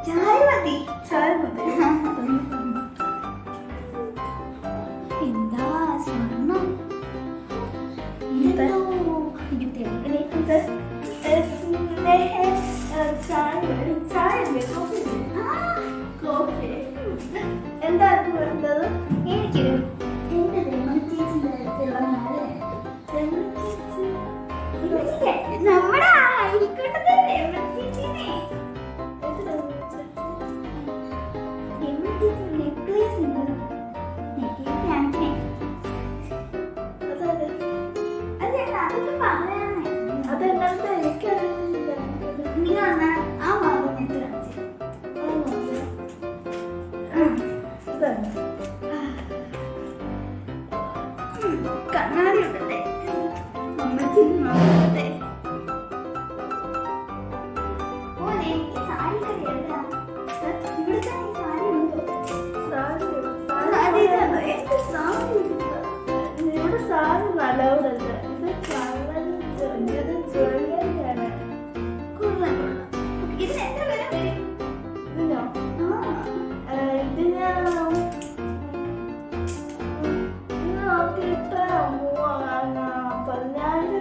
ചായ മതി. എന്താ സ്വർണം എന്തായിരുന്നു വേണ്ടത്? എനിക്കൊരു എന്റെ ചേച്ചിന്റെ അടുത്തുള്ള നമ്മുടെ ആയിരിക്കട്ടെ നെക്ലേസ് ഉണ്ട്. നെക്ലേസ് കാണിക്കണേ. അതൊക്കെ പറയാനേ. അതെന്താ എനിക്കറിയില്ല. നീ വന്നാ ആ ഭാഗം എനിക്ക് കാണിച്ചു. കണ്ണാടി ഉണ്ടല്ലേ അമ്മച്ചി നോക്കട്ടെ. ഓനെ ഈ സാരി കട എവിടെയാ? ഇവിടുത്തെ ഈ സാരി ഉണ്ടോ? ഇവിടെ സാരി നല്ലവരല്ല. ഇത് ജ്വല്ലറിയാണ്. കൊള്ളാം കൊള്ളാം. ഇതിന് എത്ര വില വരും? ഇതിനോ? ഇതിന് നോക്കിയിട്ട് 14,000.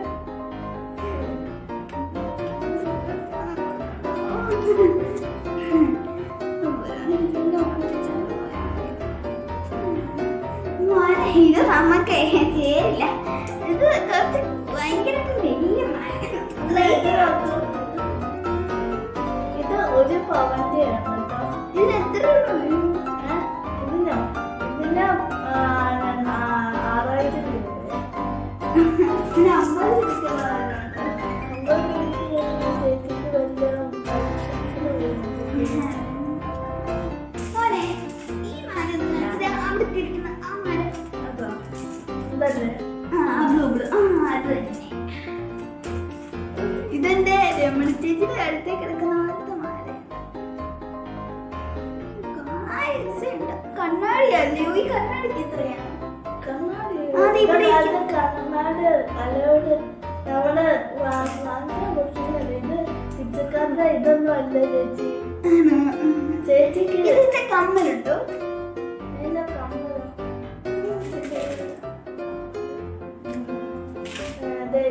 ഇത് നമുക്ക് ചേരില്ല. ഇത് കുറച്ച് ഭയങ്കര വലിയ ഇത് 1 പവന്റെ ആണ് കേട്ടോ. ഇതിന് എത്ര ഇതിനോ? ഇതിന് 6,000 രൂപ. ഇതിന് 50 രൂപ. മോനെ ഈ മാല അവിടെ തിരിക്കുന്ന ആ മാല ഇതെന്റെ രമണ ചേച്ചിയുടെ അടുത്തേക്ക് കിടക്കുന്ന പോലത്തെ മാല. കണ്ണാടിയല്ലേ? ഈ കണ്ണാടിക്ക് എത്രയാണ്? കണ്ണാടി നമ്മള് വാങ്ങാൻ കൊടുക്കുന്നത്. ഇത് പിച്ചക്കാരുടെ ഇതൊന്നും അല്ല ചേച്ചി. ചേച്ചിക്ക് ഇതിന്റെ കമ്മലുണ്ടോ?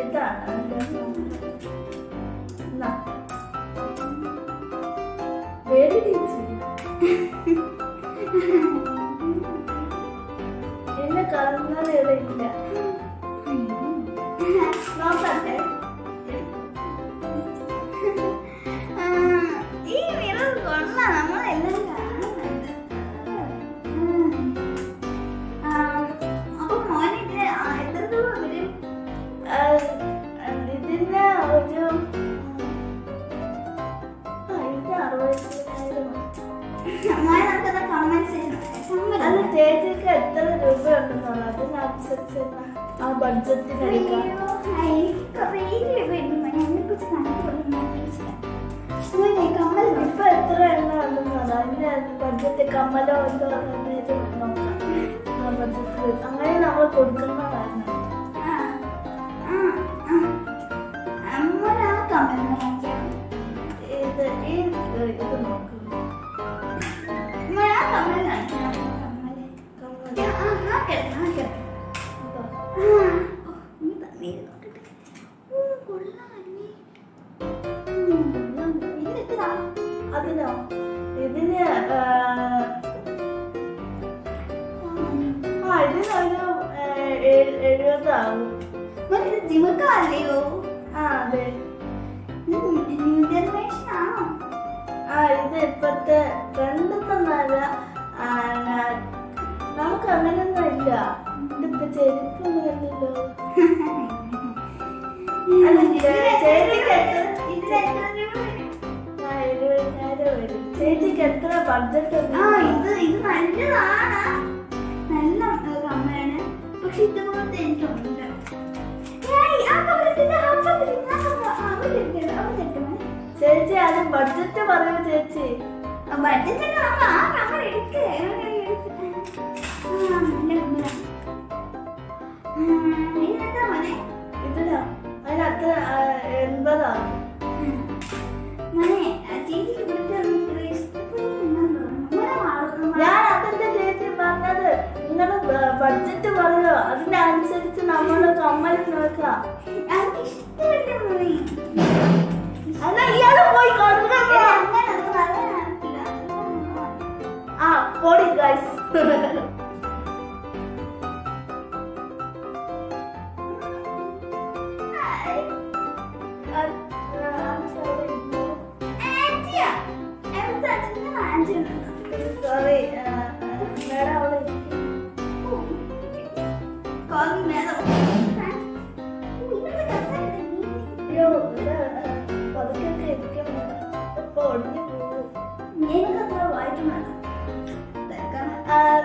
ഇതാണ് എന്നെ കാണുന്നത് ഇവിടെ ഇല്ല. നോക്കട്ടെ. ഈ മിറർ കൊള്ളാം. നമ്മളെല്ലാം കാണുന്നുണ്ട്. അപ്പൊ മോനെ ഇതിന് എത്ര രൂപ വരും? ഇതിന് ഒരു 60,000. മോനെ നമുക്കത് കമന്റ് ചെയ്യണം. അത് ചേച്ചിക്ക് എത്ര രൂപ ഉണ്ടെന്നുള്ളത് അതിനനുസരിച്ച് ആ ബഡ്ജറ്റിനെടുക്കാം. ഇപ്പൊ എത്ര എണ്ണ ഉണ്ടെന്നുള്ളത് അതിന്റെ ബഡ്ജറ്റ് കമ്മലോ എന്തോ നോക്കാം. ആ ബഡ്ജറ്റിൽ അങ്ങനെ നമ്മൾ കൊടുക്കുന്നതാണ്. ഇത് നോക്കും. അതിനോ? ഇതിന് ഇതിനൊരു 70 ആവും. ജിമക്കല്ലയോ? അതെ. ജനറേഷൻ ആണോ? ഇത് ഇപ്പത്തെ ട്രെൻഡൊന്നല്ല. നമുക്ക് അങ്ങനെയൊന്നും ഇല്ല. ഇതിപ്പോ ചെരുപ്പൊന്നുമല്ലല്ലോ. ചേച്ചിക്ക് എത്ര ബഡ്ജറ്റ്? ഇത് നല്ലതാണ്. നല്ല കമ്മലാണ്. പക്ഷെ ഇതുപോലത്തെ എനിക്കുണ്ട്. ചേച്ചി അത് ബഡ്ജറ്റ് പറയൂ ചേച്ചി. ബഡ്ജറ്റ് നമ്മൾ ആ കമ്മൽ എടുക്കേ. ഇതിനെന്താ മോനെ? ഇതിനോ? അതിനകത്ത് 80 ആവും. നോക്കാം. എനിക്ക് ഇഷ്ടമില്ല മുറി. എന്നാ ഇയാള് പോയി കൊടുക്കാം. അങ്ങനൊന്നും പറയാനില്ല. ആ പോടി ഗൈസ്. സോറി മേഡം അവിടെ അയ്യോ പതുക്കെ ഇരിക്കും. ഇപ്പൊ ഒടിഞ്ഞു പോകും. എനിക്കത്ര വായിക്കും വേണം.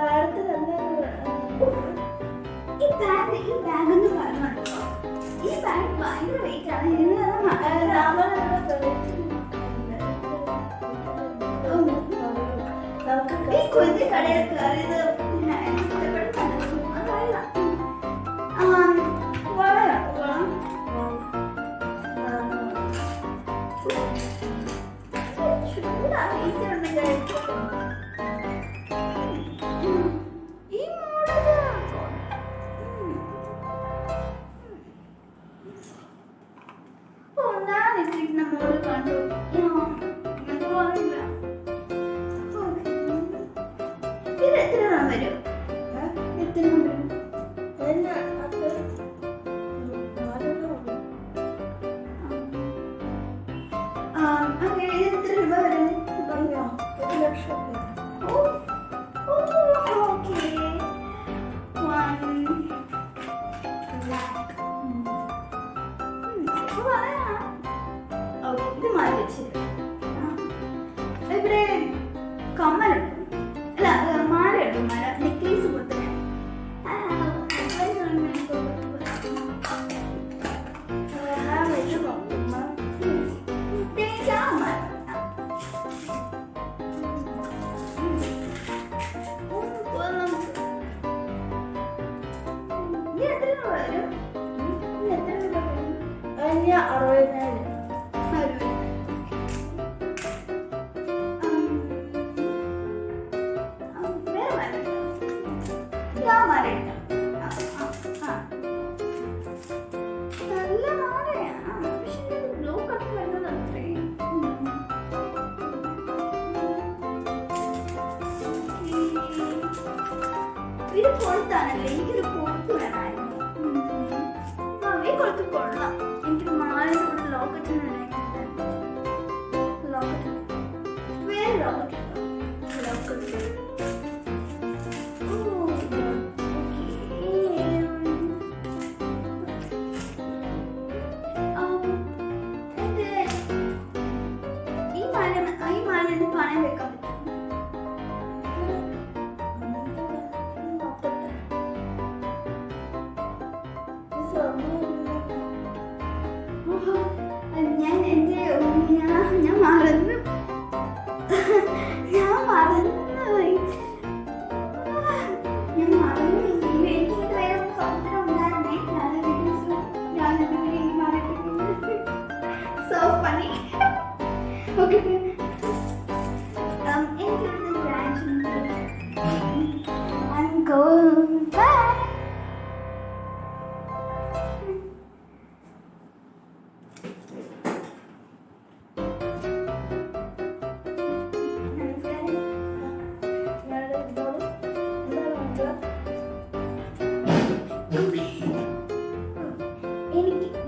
മേഡത്തിന് എന്താ ഈ ബാഗ് എന്ന് പറഞ്ഞോ, ഈ ബാഗ് ഭയങ്കര വെയിറ്റ് ആണ്. ഈ കൊച്ചു കടയിൽ കയറിയത് ചൂടാണ്. ഈസി ഉണ്ടെങ്കിൽ ഈ മോഡൽ മോഡൽ കണ്ടു. ഇത് എത്ര എണ്ണം വരും? എത്ര എണ്ണം വരും? അങ്ങനെ ഇത് എത്ര രൂപ വരും? 1 ലക്ഷം. Okay 1 lakh. ഇത് മാറി വെച്ച് ഇവിടെ കമ്മലുണ്ട്. അല്ല മാലയുണ്ട്. മാല നെക്ലേസ് കൊടുത്തേ. എത്ര രൂപ വരും? എത്ര രൂപ വരും? 60,000. നല്ല മാലയാണ്. പക്ഷെ ബ്ലൂ കളർ വരുന്നത് അത്രയും. ഇത് കൊടുത്താണല്ലേ? എനിക്കൊരു കൊടുത്ത് വേണമായിരുന്നു. ഈ കൊടുത്ത് കൊള്ളാം. എനിക്ക് മാലയുടെ കൂടെ ലോക്കറ്റ് ലോക്കറ്റ് വേറെ ലോക്കറ്റ് ലോക്കറ്റ് പണയം വെക്കാൻ പറ്റും. ഞാൻ മറന്നു എനിക്ക് വേറെ സ്വപ്നം ഉണ്ടായിരുന്നേ. So funny. ഓക്കെ എനിക്കൊരു ബ്രാൻഡ് എനിക്ക്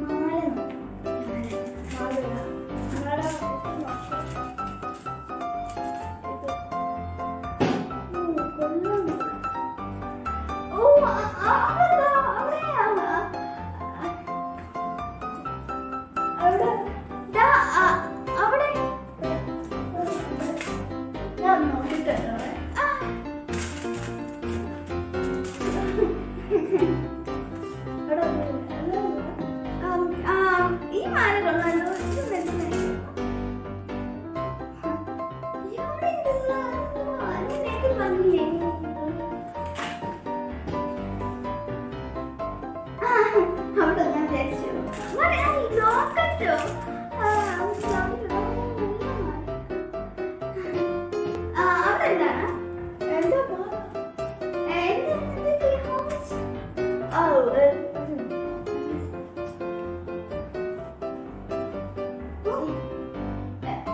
മാല നോക്കണം.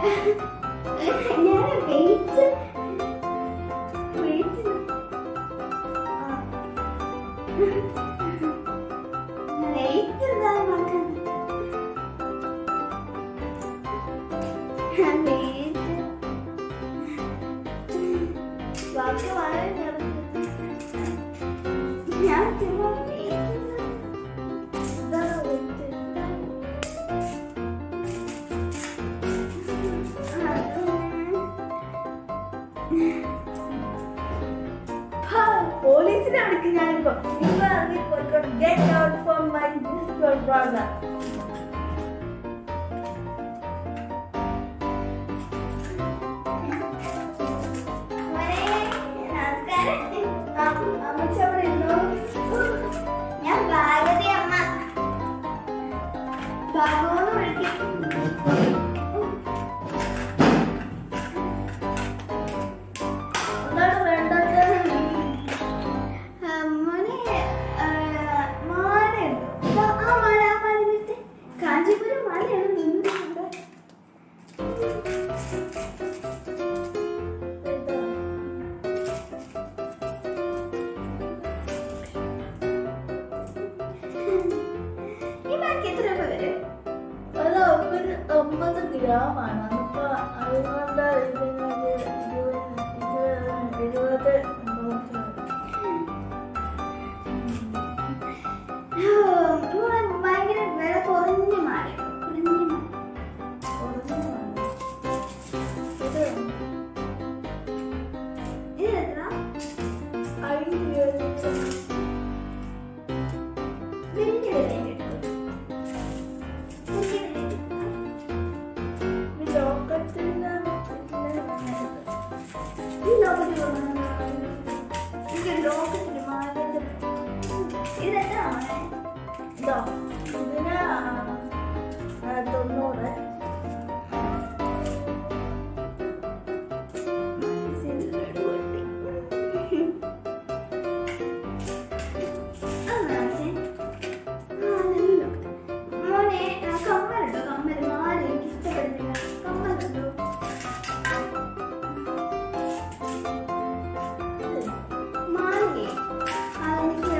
ഞാൻ വെയിറ്റ് ബാക്കി വളരെ ഞാൻ ചുമ്മാ പോലീസിനെ വിളിക്കും ഞാനിപ്പോ. നിങ്ങൾ ഇറങ്ങി പോയിക്കോട്ടെ. Get out from my beautiful brother. അമ്മച്ചി അവിടെ ഇരുന്നോ. ഞാൻ ഭാരതി അമ്മ ഭാഗവന്ന് വിളിക്കും. എന്താണ് വേണ്ടത്? മോനെ മാലയുണ്ടോ? ആ മാല വിട്ട് കാഞ്ചീപുരം മാലയാണ് നിന്നിട്ടുണ്ട്. ഈ ബാക്കി എത്ര രൂപ വരും? അത് ഒരു 50 ഗ്രാമാണ്. അപ്പൊ അതുകൊണ്ട് ഇതിനൊരു 20 ഭയങ്കര വില കുറഞ്ഞ മാല. ഇത് എത്ര? വലിയ വില ഇതോ ഇതിന് 90. മോനെ കമ്മലുണ്ടോ? കമ്മല് മാല എനിക്ക് ഇഷ്ടപ്പെടുന്നില്ല. കമ്മലുണ്ടോ? മാലേ അതെനിക്ക്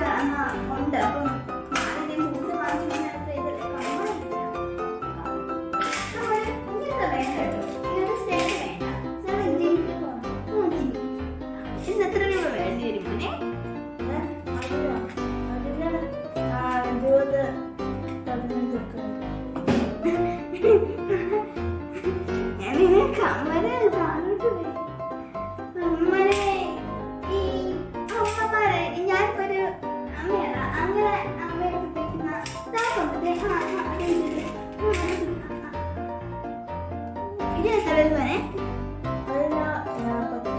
ഉണ്ട്. അപ്പം മാലിന്റെ മൂന്ന് വാങ്ങിക്കുന്നതിനകത്ത് ഇതല്ലേ കമ്മലില്ല. കമ്മല് ഇങ്ങനത്തെ വേണ്ട കേട്ടോ. ഇങ്ങനത്തെ സ്റ്റേറ്റ് വേണ്ട. ഞാൻ ഇന്ത്യക്ക് പോകണം. ഇന്ന് എത്ര രൂപ വേണ്ടി വരും മോനെ? അതിന് 20, 15 ഒക്കെ. ഞാൻ കമ്മല് താഴോട്ട് പോയി. കമ്മല് ഈ അമ്മമാരെ ഞാനിപ്പോ ഒരു അമ്മയാണ്. അങ്ങനെ അമ്മയെ ഉപയോഗിക്കുന്ന ഇത് എത്ര രൂപ? അതിന് 10.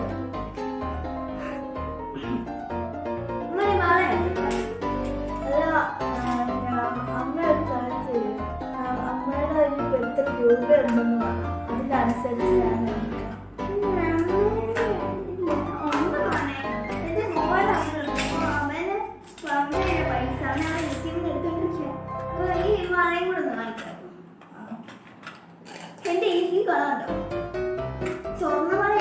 മോനെ മാലയുണ്ടോ? അല്ല, അമ്മ ഒരു കാര്യം ചെയ്യും. അമ്മയുടെ ഇപ്പൊ എത്ര രൂപ ഉണ്ടെന്ന് പറഞ്ഞു. അതിന്റെ അനുസരിച്ച് ഞാൻ എടുക്കാം. എന്റെ ഈ കളറുണ്ടോ? സ്വർണ്ണമല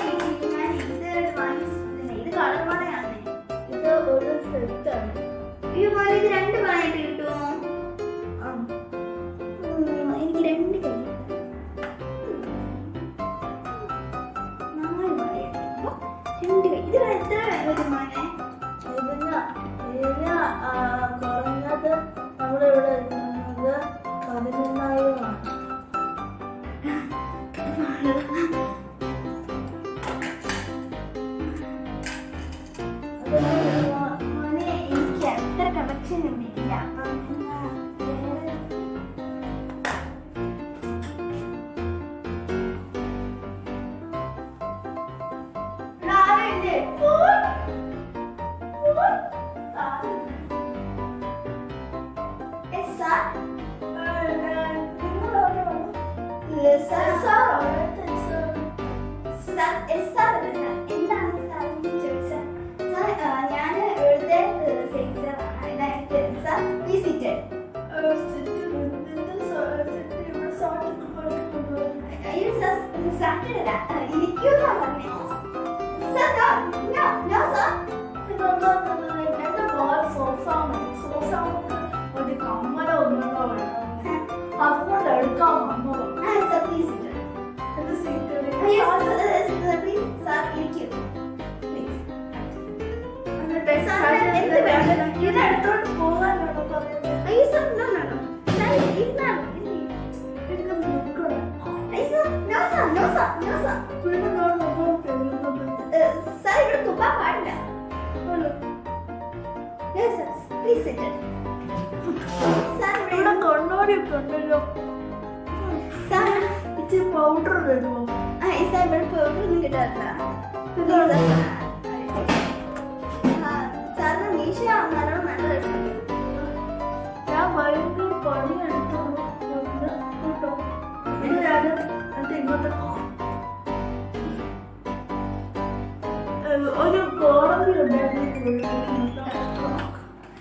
ഞാൻ ഇത് വാങ്ങിച്ചിട്ടില്ല. ഇത് കളർ വളയാണ്. ഇത് ഒരു സെറ്റാണ്. ഈ മാല ഇത് 2 വളയായിട്ട് കിട്ടുമോ? എനിക്ക് 2 കൈ 4 വളയുണ്ട്. 2 കൈ. ഇത് എത്ര വരും മോനെ? ഇതിന് കുറഞ്ഞത് നമ്മുടെ ഇവിടെ എത്തുന്നത് 11,000 ആണ്. മോനെ എനിക്ക് അത്ര കളക്ഷൻ ഇല്ല. ഞാൻ ഇവിടുത്തെ സാറ്റർഡേ ഇരിക്കുന്ന പറഞ്ഞേ സർ നോ നോ സർ എന്റെ മോൾ സോസാമക്ക് ഒരു കമ്മലോ ഒന്നോ വേണം അതുകൊണ്ട് എടുക്കാൻ വന്നത് സർ പ്ലീസ് എന്റെ സീറ്റ് പ്ലീസ് സർ ഇരിക്കൂ പ്ലീസ് ഇതിനടുത്തോട്ട് പോകാനാണോ പറയുന്നത്? അയ്യോ sir no no no sir ഇരുന്നാലും എനിക്ക് നിൽക്കണം. No sir no sir no sir പിന്നെ ഞാൻ മുഖം തെളിയുന്നത്. സർ ഇവിടെ തുപ്പാൻ പാടില്ല yes sir please sit sir ഇവിടെ കണ്ണാടിയൊക്കെ ഉണ്ടല്ലോ. സർ ഇച്ചിരി പൗഡർ തരുമോ? സർ ഇവിടെ പൗഡറൊന്നും കിട്ടാറില്ല സാറിന് മീശ നല്ലോണം നല്ല രസമുണ്ട് ഞാൻ ഭയങ്കര പണിയെടുത്തു കേട്ടോ. ഇത് ഞാൻ എന്റെ ഇങ്ങോട്ട് ഒരു കോളമ്പി ഉണ്ടായിരുന്നു.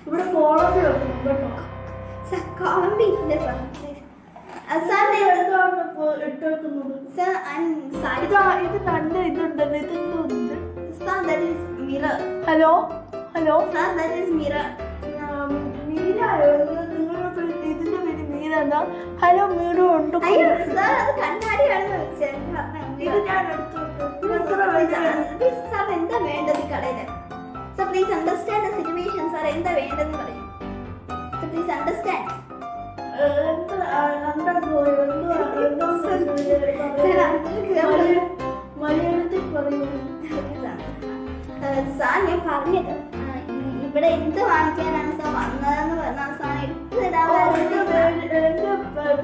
ഇവിടെ കോളമ്പി വെക്കണം കേട്ടോ. സർ കോളമ്പി ഇല്ല സർ സാർ എന്താണ് ഇട്ടേക്കുന്നത്? സർ ഇത് നല്ല ഇതുണ്ടല്ലോ. ഇതെന്തുണ്ട്? Sir that is mirror hello hello sir that is mirror മീരായോ? നിങ്ങളുടെ ഇതിന്റെ പേര് മീരല്ല. ഹലോ മീര ഉണ്ട്. അയ്യോ സർ അത് കണ്ണാടിയാണെന്ന് വെച്ചാൽ ഇത് ഞാൻ എടുത്തോട്ടെ. സാർ എന്താ വേണ്ടത് കടയില് sir please understand the situation sir എന്താ വേണ്ടതെന്ന് പറയും സർ പ്ലീസ് അണ്ടർസ്റ്റാൻഡ് മലയാളത്തിൽ പറയൂ. സാർ ഞാൻ പറഞ്ഞത് ഇവിടെ എന്ത് വാങ്ങിക്കാനാണ് സാർ വന്നതെന്ന് പറഞ്ഞാൽ സാർ എന്റെ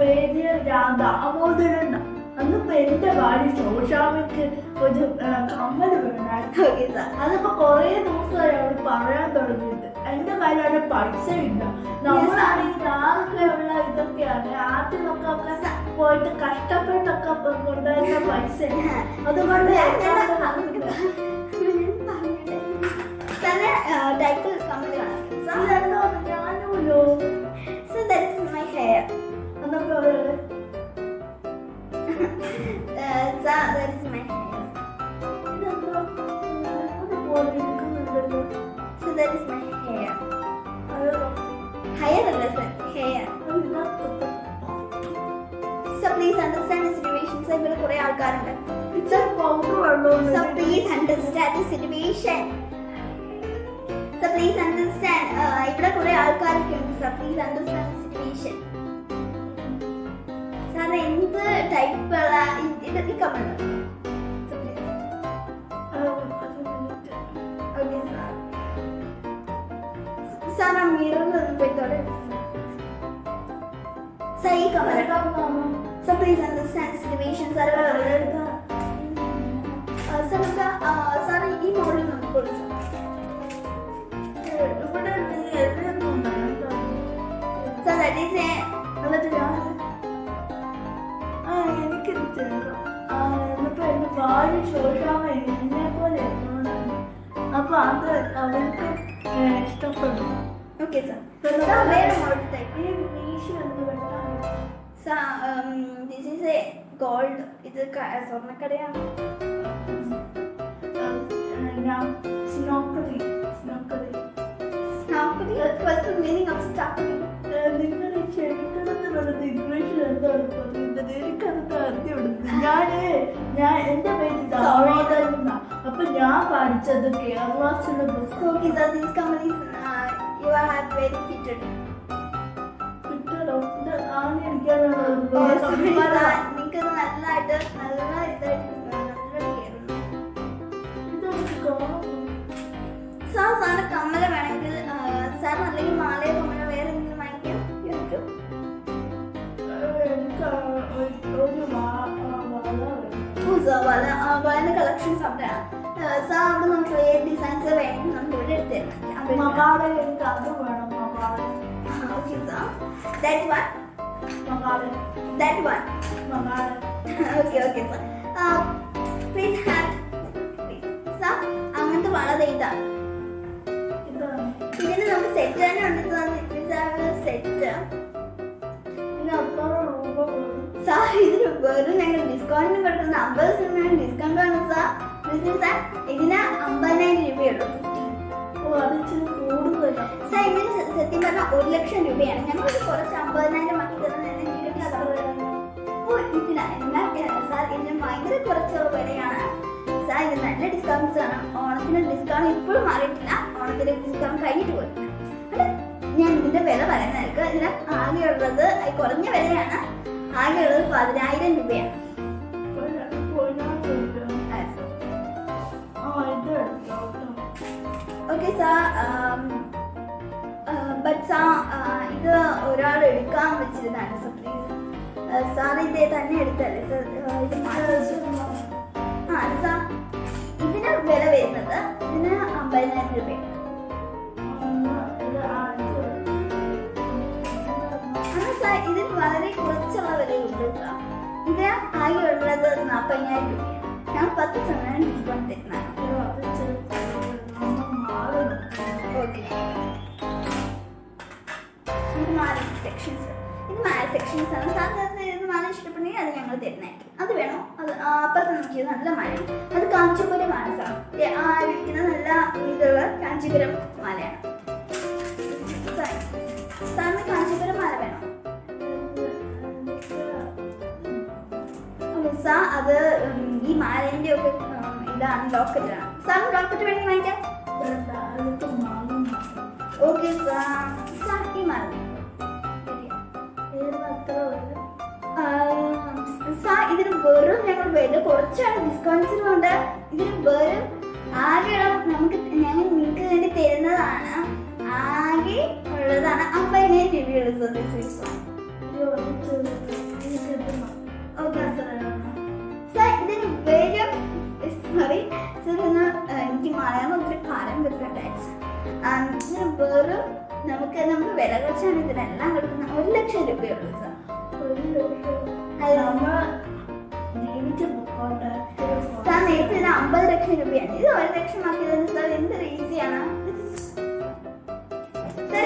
പേര് രാധ അമോദരണ്ട. അന്നിപ്പോ എന്റെ ഭാര്യ ശോശാമയ്ക്ക് ഒരു കമ്മൽ വേണമായിരുന്നു. അതിപ്പോ കൊറേ ദിവസമായി അവൾ പറയാൻ തുടങ്ങിയിട്ട്. എന്റെ കയ്യിലാണ് പൈസ ഇല്ല. നമ്മളാണെങ്കിൽ രാവിലെ ഉള്ള ഇതൊക്കെയാണ് ആദ്യമൊക്കെ പോയിട്ട് കഷ്ടപ്പെട്ടൊക്കെ കൊണ്ടുവരുന്ന പൈസ. അതുകൊണ്ട് ഞാനല്ലോ So that is my hair. Hair or sir? Hair. So please understand the situation. So ഇവിടെ കുറേ ആൾക്കാരുണ്ട്. Sir please understand the situation. So please understand. ഇവിടെ കുറേ ആൾക്കാരൊക്കെ ഉണ്ട്. So please understand the situation. Sir എന്ത് ടൈപ്പുള്ള ഇതൊക്കെ കമ്മലാണ്? സാർ ആ മിററിൽ പോയിട്ടോടെ സാർ ഈ കമ്മല sir please understand situation sir sir ഈ മോഡൽ നോക്കിക്കോളൂ സാർ ദാറ്റ് ഈസ് എന്നിട്ട് എനിക്കിത് ചെയ്യണം. എന്നിട്ട് എന്റെ ഭാര്യ ശോശാമ എന്നെ പോലെ അപ്പൊ അത് അവർക്ക് ഇഷ്ടപ്പെടും. ഓക്കെ സാർ വേറെ മോഡൽ ടൈപ്പ് ഈ മീശ എന്ത് വെട്ടാൻ? Sir this is A gold ഇത് സ്വർണ്ണക്കടയാണ്. സ്നോക്കറി what's the meaning of stocking? നിങ്ങൾ ഈ ക്ഷണിക്കണമെന്നുള്ളത് ഇംഗ്ലീഷിൽ എന്താണ് പറയുന്നത്? എനിക്കത് അറിഞ്ഞുവിടുന്നത്. ഞാൻ എന്റെ പേര് ദാമോദരൻ. അപ്പൊ ഞാൻ പഠിച്ചത് Kerala syllabus. Okay, so these companies you are very fitted. ഫിറ്റഡോ? ഇത് ആദ്യം എനിക്കാണോ? നിങ്ങൾക്ക് നല്ലതായിട്ട് നല്ല ഇതായിട്ട് സാറിന് കമ്മല വേണമെങ്കിൽ സാർ അല്ലെങ്കിൽ മാലയോ കമ്മല വേറെ എന്തെങ്കിലും വാങ്ങിക്കാം. വളന്റെ കളക്ഷൻസ് അവിടെയാണ് സാർ. അവിടെ നമുക്ക് ഏത് ഡിസൈൻസ് വേണമെങ്കിൽ നമുക്ക് ഇവിടെ എടുത്ത് മകാളെ എനിക്ക് അത് വേണം. മകാളെ ഓക്കെ സാർ ദാറ്റ് വൺ മകാളെ ദാറ്റ് വൺ മകാളെ okay okay sir please have sir അങ്ങനത്തെ വള ഇതാണ്. ഇതിന് നമുക്ക് സെറ്റ് തന്നെ ഉണ്ട് സെറ്റ്. ഇനി അത്ര രൂപ സാർ ഇതിന് വെറും ഞങ്ങൾ ഡിസ്കൗണ്ടിന് കൊടുക്കുന്ന 50% ഡിസ്കൗണ്ട് ആണ് സാർ. ഇതിന് 50,000 രൂപയുള്ളൂ. സാർ ഇതിന് സത്യം പറഞ്ഞാൽ 1 ലക്ഷം രൂപയാണ്. ഞങ്ങൾ കുറച്ച് 50,000 ആക്കി തരുന്നതാണ്. സാർ ഇതിന് ഭയങ്കര കുറച്ചുള്ള വിലയാണ് സാർ. ഇത് നല്ല ഡിസ്കൗണ്ട്സ് ആണ്. ഓണത്തിന് ഡിസ്കൗണ്ട് ഇപ്പോഴും മാറിയിട്ടില്ല. ഓണത്തിന് ഡിസ്കൗണ്ട് കഴിഞ്ഞിട്ട് പോയി. ഞാൻ ഇതിന്റെ വില പറയുന്നതായിരിക്കും. ഇതിന് ആകെയുള്ളത് കുറഞ്ഞ വിലയാണ്. ആകെയുള്ളത് 10,000 രൂപയാണ്. Okay sir. ബട്ട് സാർ ഇത് ഒരാൾ എടുക്കാൻ വെച്ചിരുന്നതാണ് സാർ. പ്ലീസ് സാർ ഇത് തന്നെ എടുത്തല്ലേ സാർ? ഇത് സാർ ഇതിന് വില വരുന്നത് ഇതിന് 50,000 രൂപയാണ്. സാർ ഇതിന് വളരെ കുറച്ചുള്ള വിലയുണ്ട് സാർ. ഇതിന് ആകെയുള്ളത് 40,000 രൂപയാണ്. ഞാൻ 10% ഡിസ്കൗണ്ട് തരുന്നതാണ്. ഓക്കെ. ഇത് മാറി സെക്ഷൻസ്. ഇത് മാറി സെക്ഷൻസ് ആണ് സാർ. ഇത് മാറി ഇഷ്ടപ്പെടുന്നെങ്കിൽ അത് ഞങ്ങൾ തരുന്നതായിരിക്കും. അത് വേണോ? അത് അപ്പുറത്ത് നോക്കിയത് നല്ല മഴയാണ്. അത് കാഞ്ചീപുരമാണ് സാർ. ആ ഇരിക്കുന്ന നല്ല ഇതുള്ള കാഞ്ചീപുരം മാലയാണ്. സാറിന് കാഞ്ചീപുരം മാല വേണോ? സാർ അത് ഈ മാലേന്റെ ഒക്കെ ഇതാണ്, ലോക്കറ്റാണ്. സാറിന് ലോക്കറ്റ് വേണമെങ്കിൽ വാങ്ങിക്കാം. Okay sir. സാർ ഈ മാല സാർ ഇതിന് വെറും ഞങ്ങൾ വില കുറച്ചാണ് ഡിസ്കൗണ്ട്സിന് കൊണ്ട്. ഇതിന് വെറും ആകെ ഞങ്ങൾ നിങ്ങൾക്ക് വേണ്ടി തരുന്നതാണ്. ആകെ ഉള്ളതാണ് 50,000 രൂപയുള്ളത് സാർ. Okay sir. ഇതിന് വെറും സോറി സാർ, എനിക്ക് മലയാളം ഒത്തിരി പറയാൻ പറ്റില്ല. ഇതിന് വെറും നമുക്ക് വില കുറച്ചാണ് ഇതിനെല്ലാം കൊടുക്കുന്ന 1 ലക്ഷം രൂപയുള്ളൂ സാർ. 1 ലക്ഷം സാർ നേരത്തെ ഇത് 50 ലക്ഷം രൂപയാണ്. ഇത് 1 ലക്ഷം ആക്കിയതാണ് സാർ. എന്തൊരു ഈസിയാണ് സാർ.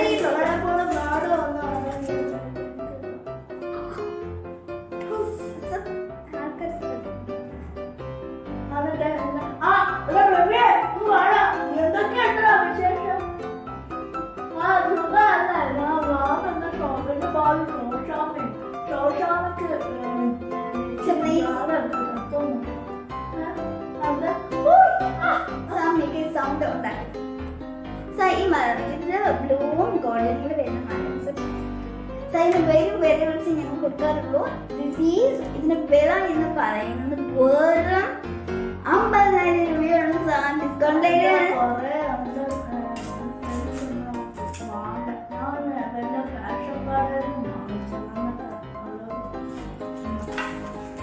ഈ സൗണ്ട് ഉണ്ടാക്കി സാർ. ഈ മരം ഇതിന് ബ്ലൂവും ഗോൾഡനും കൂടെ വരുന്ന മരം സാർ. ഇതിന് വെറും വില വിളിച്ച് ഞങ്ങൾ കൊടുക്കാറുള്ളൂ. ഇതിന്റെ വില എന്ന് പറയുന്നത് വെറും 50,000 രൂപയാണ് സാർ. Discount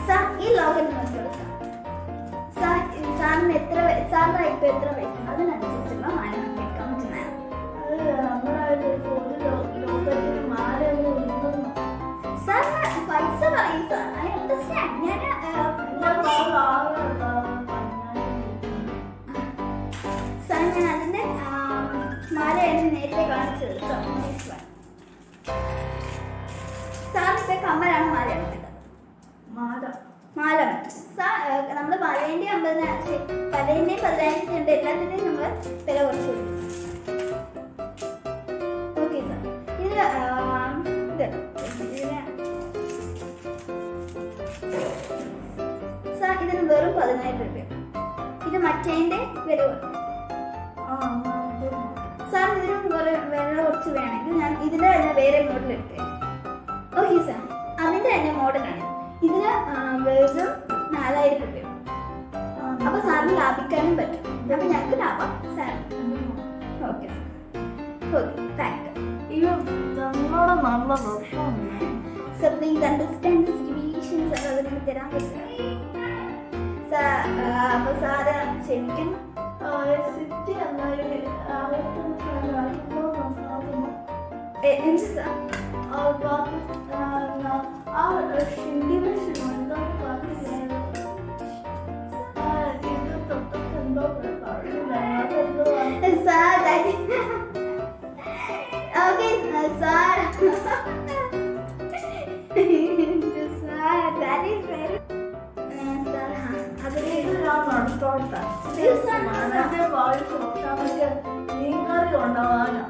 sir. ഈ ലോക്കറ്റ് നോക്കിയോളൂ സാർ. സാറിന് സാറിന് ഇപ്പൊ എത്ര പൈസ അതിനനുസരിച്ചുള്ള മാല നമുക്ക് എടുക്കാൻ പറ്റുന്നതാണ്. സാറിന് പൈസ പറയും സാർ. I understand. സാർ ഞാൻ അതിന്റെ മാലയാണ് നേരത്തെ കാണിച്ചത് സാർ. സാറിന്റെ കമ്മലാണ് മാലയാണ് കേട്ടത്. മാല സാർ. നമ്മൾ പലേന്റെയും 10,000 ഉണ്ട്. എല്ലാത്തിന്റെയും നമ്മൾ വില കുറച്ച് കൊടുക്കും. Okay sir. സാർ ഇതിന് വെറും 10,000 രൂപ. ഇത് മറ്റേന്റെ വില കുറക്കും സാർ. ഇതിനും വില കുറച്ച് വേണമെങ്കിൽ ഞാൻ ഇതിന്റെ തന്നെ വേറെ മോഡൽ എടുത്തേ. Okay sir. അതിന്റെ തന്നെ മോഡലാണ്. ഇതിന് വെറും 4,000 രൂപ. അപ്പൊ സാറിന് ലാഭിക്കാനും പറ്റും. അപ്പൊ ഞങ്ങൾക്ക് ലാഭം sir. Okay sir. Okay thank you. Sir please understand the situation sir. അതിന് തരാൻ പറ്റില്ല സാർ. അപ്പൊ സാറ് ക്ഷമിക്കണം. എന്ത് sir? Sir, that is അടുത്തോട്ടെ This one. എന്റെ വായിൽ ചോദിച്ചാൽ മീൻകറി കൊണ്ടുപോകാനാ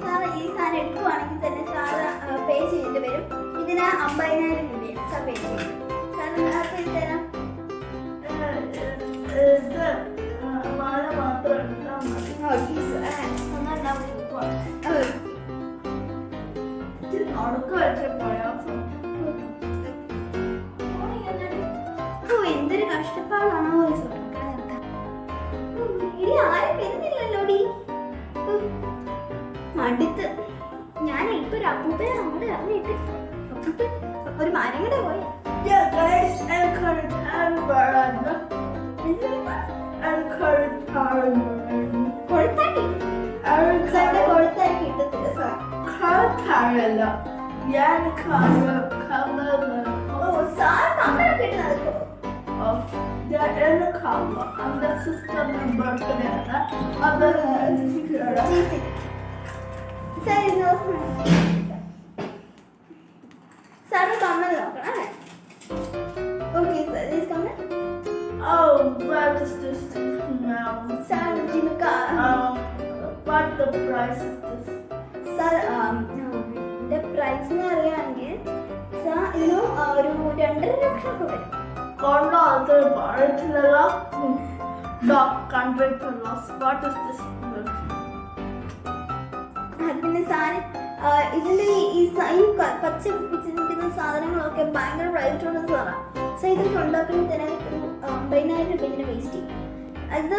സാറ് ഈ സാധനം എടുക്കുവാണെങ്കിൽ തന്നെ സാറ് പേ ചെയ്യേണ്ടി വരും. ഇതിന് 50,000 രൂപയാണ് സാർ പേ ചെയ്യും. സാറിന് അപ്പോൾ ഇത് തരാം. ഇത് മാല മാത്രം എടുത്താൽ മതി. എന്നാൽ ഞാൻ പോവാം. ഇച്ചിരി നടുക്ക് വെച്ച പ്രയാസം. എന്തൊരു കഷ്ടപ്പാടാണോ ഇനി ആരും വരുന്നില്ലല്ലോടി. മടുത്ത് ഞാൻ ഇപ്പൊ ഒരു അപ്പൂപ്പനെ അങ്ങോട്ട് ഇറങ്ങിയിട്ട് അപ്പൂപ്പൻ ഒരു മരം കൂടെ പോയി. കൊഴുത്താക്കി കൊഴുത്താക്കി കിട്ടത്തില്ല സാർ. ഓ സാർ കമ്മലൊക്കെ ഇട്ട് നടക്കും. സാറ് കമ്മൽ നോക്കണം അല്ലേ? ഓക്കെ സാർ ദിസ് കമ്മൽ. Oh, what is this thing now? Sir ജിമിക്ക. What the price is this? Sir ഇതിന്റെ പ്രൈസ് എന്ന് അറിയാമെങ്കിൽ സാർ ഇതിന് ഒരു 2.5 ലക്ഷം ഒക്കെ വരും. കൊണ്ടോ അത് പാഴത്തിലല്ല കണ്ടിട്ടുള്ള. What is this? അതിന്റെ സാധനം ഇതിന്റെ ഈ പച്ച പിടിച്ചിരിക്കുന്ന സാധനങ്ങളൊക്കെ ഭയങ്കര പ്രൈസ് ഉള്ള സാറാണ്. സോ ഇതൊക്കെ ഉണ്ടാക്കുന്ന തന്നെ ഒരു 50,000 രൂപ ഇങ്ങനെ വേസ്റ്റ് ചെയ്യും. അത്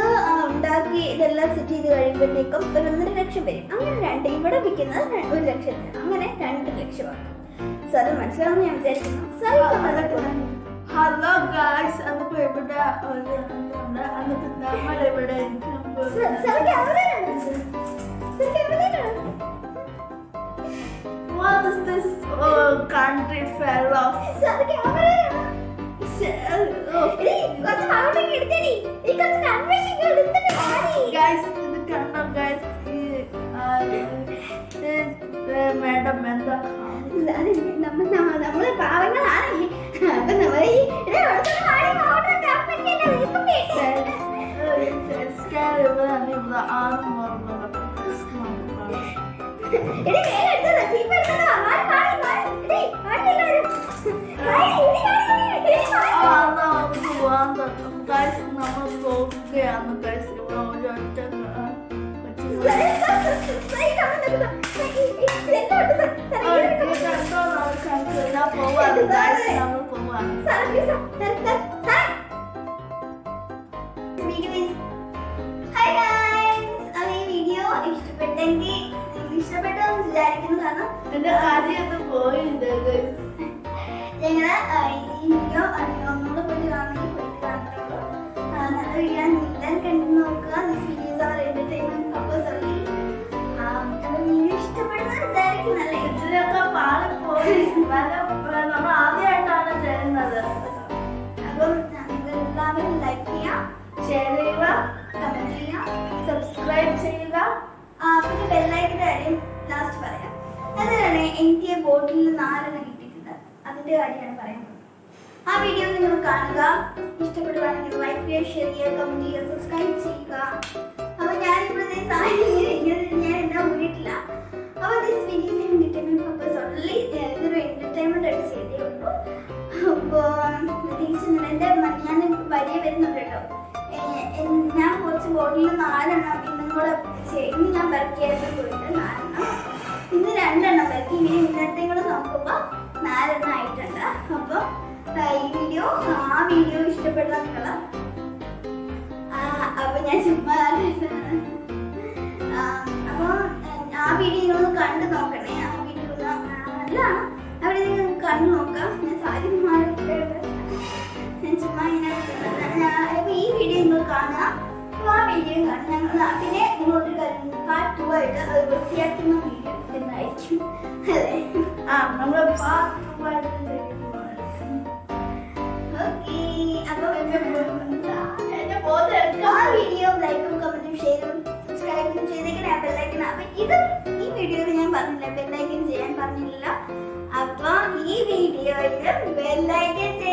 ഉണ്ടാക്കി ഇതെല്ലാം സെറ്റ് ചെയ്ത് കഴിയുമ്പോഴത്തേക്കും ഒരു 1.5 ലക്ഷം വരും. അങ്ങനെ ഇവിടെ വിൽക്കുന്നത് 1 ലക്ഷത്തിന്, അങ്ങനെ 2 ലക്ഷമാക്കും. സാർ മനസ്സിലാവുന്ന ഞാൻ വിചാരിക്കുന്നു. സാർ ഹലോ ഗായ്സ്, അതിപ്പോ ഇവിടെ എന്നിട്ട് നമ്മളിവിടെ What is this country fellow? Guys, ഇത് കണ്ടോ ഗൈസ്, മേഡം എന്താ നമ്മള് പാവങ്ങളാണ്. അപ്പൊ നമ്മൾ നമ്മൾ പോകുകയാണ് ഗൈസ്. ഇവിടെ ഒരൊറ്റ ഇഷ്ടപ്പെട്ടെന്ന് വിചാരിക്കുന്നതാണ്. എന്റെ കാര്യത്ത് പോയിട്ടുണ്ട് ഞങ്ങള് ഈ വീഡിയോ ഒന്നുകൂടെ പോയിട്ട് കാണണമെങ്കിൽ പോയിട്ട് കാണുന്നുള്ളൂ. നല്ല വീഡിയോ നീട്ടാൻ കണ്ടു നോക്കുക. This videos R entertainment purpose only. അപ്പൊ വീഡിയോ ഇഷ്ടപ്പെടുന്ന വിചാരിക്കുന്നല്ലേ? ഇതിലൊക്കെ പാടി പോയി നമ്മൾ ആദ്യമായിട്ടാണ് ചെയ്യുന്നത്. അപ്പം എല്ലാവരും ലൈക്ക് ചെയ്യുക, ഷെയർ ചെയ്യുക, കമന്റ് ചെയ്യുക, സബ്സ്ക്രൈബ് ചെയ്യുക. പിന്നെ ബെല്ലൈക്കന്റെ കാര്യം ലാസ്റ്റ് പറയാം. അതിനാണ് എനിക്ക് ബോട്ടിൽ 4 കിട്ടിയിട്ടുണ്ട്. അതിന്റെ കാര്യമാണ് പറയുന്നത്. ആ വീഡിയോ നിങ്ങൾ കാണുക. ഇഷ്ടപ്പെടുവാണെങ്കിൽ ലൈക്ക് ചെയ്യുക, ഷെയർ ചെയ്യുക, കമന്റ് ചെയ്യുക, സബ്സ്ക്രൈബ് ചെയ്യുക. അപ്പൊ ഞാനിവിടെ ഞാൻ എന്താ ഊരിട്ടില്ല. അപ്പൊ this video entertainment purpose only. ഇതൊരു എന്റർടൈൻമെന്റ് ആയിട്ട് ചെയ്തേ ഉള്ളൂ. അപ്പോൾ പ്രത്യേകിച്ച് എന്റെ ഞാൻ വലിയ വരുന്നുണ്ട് കേട്ടോ. ഞാൻ കുറച്ച് ബോട്ടിൽ 4 ഇന്നും കൂടെ ഇന്ന് ഞാൻ വരയ്ക്കായിരുന്നു പോയിട്ട് 4 ഇന്ന് 2 വരയ്ക്കും. ഇനി ഇന്നത്തെ കൂടെ നോക്കുമ്പോൾ 4 ആയിട്ടുണ്ട്. അപ്പോൾ ഈ വീഡിയോ ആ വീഡിയോ ഇഷ്ടപ്പെടുന്ന നിങ്ങൾ അപ്പൊ ഞാൻ ചുമ്മാ അപ്പോൾ ആ വീഡിയോ നിങ്ങളൊന്ന് കണ്ടു നോക്കണേ. ആ വീഡിയോ നല്ലതാണ്. അവിടെ നിങ്ങൾ കണ്ടു നോക്കാം. ഞാൻ സാരി ഞാൻ ചുമ്മാ ഇങ്ങനെ അപ്പൊ ഈ വീഡിയോ നിങ്ങൾ കാണുക. ആ വീഡിയോ കാണും. പിന്നെ നിങ്ങളൊരു പാർട്ട് 2 ആയിട്ട് അത് വൃത്തിയാക്കുന്ന വീഡിയോ എന്നായിരിക്കും അല്ലേ? നമ്മള് പാർട്ട് 2 ആയിട്ട് ഓക്കെ. അപ്പൊ ആ വീഡിയോ ലൈക്കും കമന്റും ഷെയറും സബ്സ്ക്രൈബും ചെയ്തേക്കണേ. ബെല്ലൈക്കൻ. അപ്പൊ ഇത് ഈ വീഡിയോയിൽ ഞാൻ പറഞ്ഞില്ല, ബെല്ലൈക്കൻ ചെയ്യാൻ പറഞ്ഞില്ല. അപ്പൊ ഈ വീഡിയോ വീഡിയോയിലും ബെല്ലൈക്കൻ